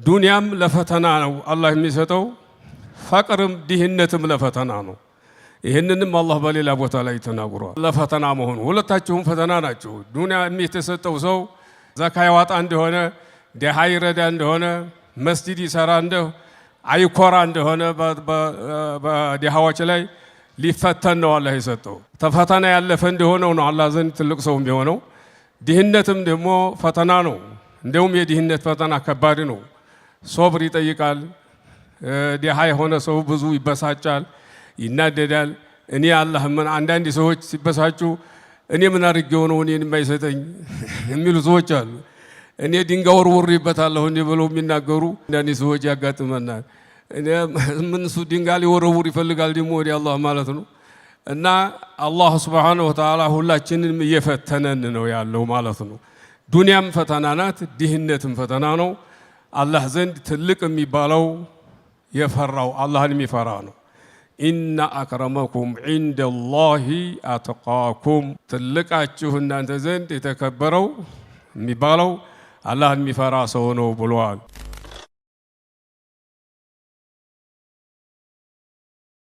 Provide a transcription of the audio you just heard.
ዱንያም ለፈተና ነው አላህ የሚሰጠው ፈቅርም ድህነትም ለፈተና ነው ይሄንንም አላህ በሌላ ቦታ ላይ ተናግሯል ለፈተና መሆኑ ሁለታችሁም ፈተና ናቸው ዱንያ የሚተሰጠው ሰው ዘካ ያወጣ እንደሆነ ደሃ ይረዳ እንደሆነ መስጂድ ይሰራ እንደሆነ አይኮራ እንደሆነ በደሃዎች ላይ ሊፈተን ነው አላህ የሰጠው ተፈተና ያለፈ እንደሆነ ነው አላህ ዘንድ ትልቅ ሰው የሚሆነው ድህነትም ደግሞ ፈተና ነው እንደውም የድህነት ፈተና ከባድ ነው ሶብር ይጠይቃል ደሃ የሆነ ሰው ብዙ ይበሳጫል ይናደዳል እኔ አላህ ምን አንዳንድ ሰዎች ሲበሳጩ እኔ ምን አድርጌው ነው እኔን የማይሰጠኝ የሚሉ ሰዎች አሉ እኔ ድንጋይ ወርውሬበታለሁ እንዴ ብለው የሚናገሩ አንዳንድ ሰዎች ያጋጥመናል እኔ ምን ሱ ድንጋይ ሊወረውር ይፈልጋል ደግሞ ወዲ አላህ ማለት ነው እና አላህ Subhanahu Wa Ta'ala ሁላችንንም እየፈተነን ነው ያለው ማለት ነው ዱንያም ፈተና ናት ድህነትም ፈተና ነው አላህ ዘንድ ትልቅ የሚባለው የፈራው አላህን የሚፈራ ነው ኢነ አክረመኩም ዒንደላሂ አትቃኩም ትልቃችሁ እናንተ ዘንድ የተከበረው የሚባለው አላህን የሚፈራ ሰው ነው ብለዋል